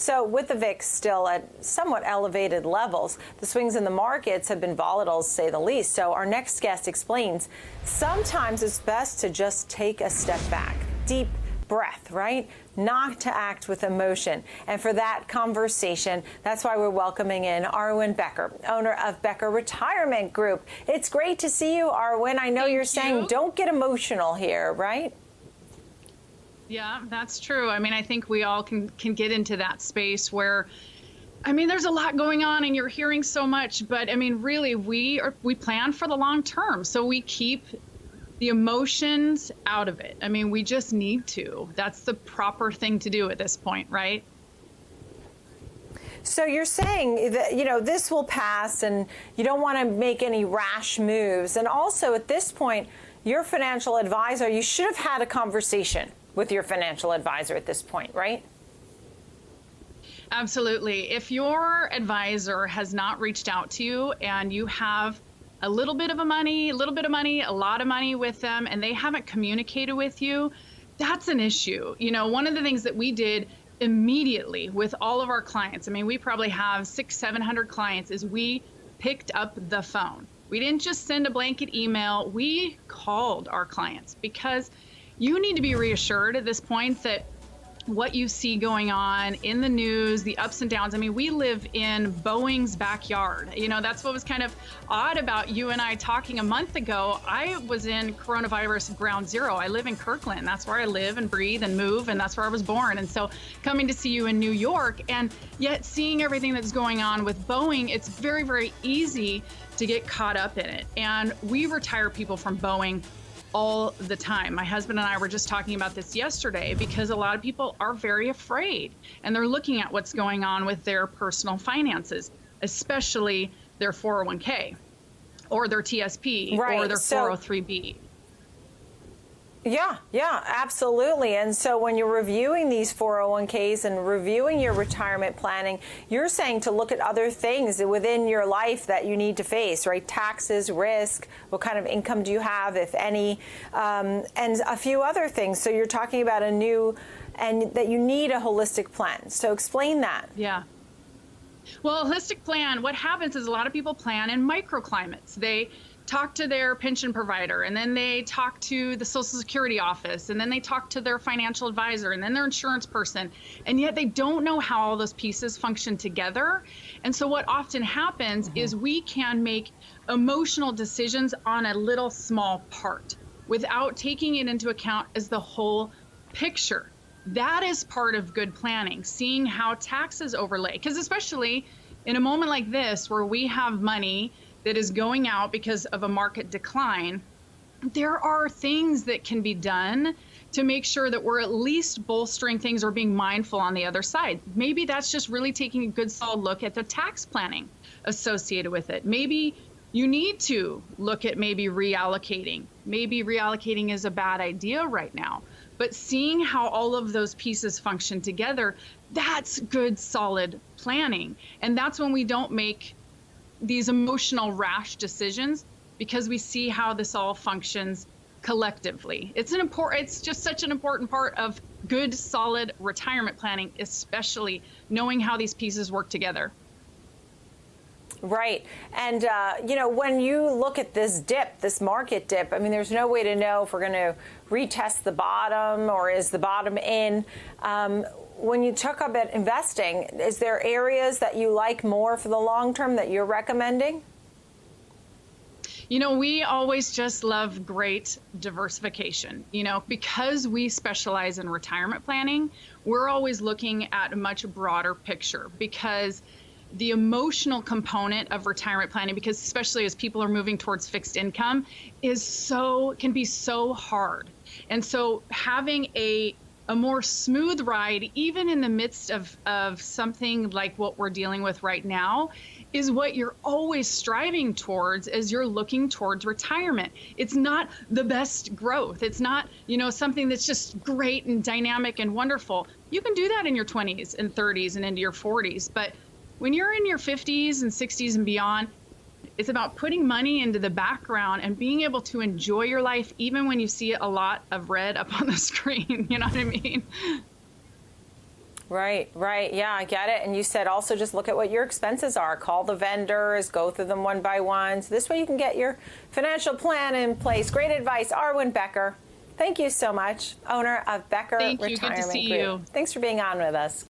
So with the VIX still at somewhat elevated levels, the swings in the markets have been volatile, to say the least. So our next guest explains sometimes it's best to just take a step back, deep breath, right? Not to act with emotion. And for that conversation, that's why we're welcoming in Arwen Becker, owner of Becker Retirement Group. It's great to see you, Arwen. I know you're saying don't get emotional here, right? Yeah, that's true. I mean, I think we all can get into that space where, I mean, there's a lot going on and you're hearing so much, but I mean, really, we plan for the long term. So we keep the emotions out of it. I mean, we just need to. That's the proper thing to do at this point, right? So you're saying that, you know, this will pass and you don't want to make any rash moves. And also at this point, your financial advisor, you should have had a conversation with your financial advisor at this point, right? Absolutely. If your advisor has not reached out to you and you have a little bit of money, a lot of money with them, and they haven't communicated with you, that's an issue. You know, one of the things that we did immediately with all of our clients, I mean, we probably have 600-700 clients, is we picked up the phone. We didn't just send a blanket email, we called our clients, because you need to be reassured at this point that what you see going on in the news, the ups and downs. I mean, we live in Boeing's backyard. You know, that's what was kind of odd about you and I talking a month ago. I was in coronavirus ground zero. I live in Kirkland. That's where I live and breathe and move, and that's where I was born. And so coming to see you in New York, and yet seeing everything that's going on with Boeing, it's very, very easy to get caught up in it. And we retire people from Boeing all the time. My husband and I were just talking about this yesterday because a lot of people are very afraid and they're looking at what's going on with their personal finances, especially their 401k or their TSP or their 403b. Yeah, absolutely. And so when you're reviewing these 401ks and reviewing your retirement planning, you're saying to look at other things within your life that you need to face, right? Taxes, risk, what kind of income do you have, if any, and a few other things. So you're talking about and that you need a holistic plan. So explain that. Yeah. Well, a holistic plan, what happens is a lot of people plan in microclimates. They talk to their pension provider, and then they talk to the Social Security office, and then they talk to their financial advisor, and then their insurance person, and yet they don't know how all those pieces function together. And so what often happens is we can make emotional decisions on a little small part without taking it into account as the whole picture. That is part of good planning, seeing how taxes overlay, because especially in a moment like this where we have money that is going out because of a market decline, there are things that can be done to make sure that we're at least bolstering things or being mindful on the other side. Maybe that's just really taking a good solid look at the tax planning associated with it. Maybe you need to look at maybe reallocating. Maybe reallocating is a bad idea right now, but seeing how all of those pieces function together, that's good solid planning. And that's when we don't make these emotional rash decisions, because we see how this all functions collectively. It's just such an important part of good, solid retirement planning, especially knowing how these pieces work together. Right. And, you know, when you look at this dip, this market dip, I mean, there's no way to know if we're going to retest the bottom or is the bottom in. When you talk about investing, is there areas that you like more for the long term that you're recommending? You know, we always just love great diversification. You know, because we specialize in retirement planning, we're always looking at a much broader picture, because the emotional component of retirement planning, because especially as people are moving towards fixed income, can be so hard. And so having a more smooth ride, even in the midst of something like what we're dealing with right now, is what you're always striving towards as you're looking towards retirement. It's not the best growth. It's not, you know, something that's just great and dynamic and wonderful. You can do that in your 20s and 30s and into your 40s, but when you're in your 50s and 60s and beyond, it's about putting money into the background and being able to enjoy your life even when you see a lot of red up on the screen. You know what I mean? Right, right. Yeah, I get it. And you said also just look at what your expenses are. Call the vendors, go through them one by one. So this way you can get your financial plan in place. Great advice. Arwen Becker, thank you so much. Owner of Becker Thank you. Retirement Good to see Group. you. Thanks for being on with us.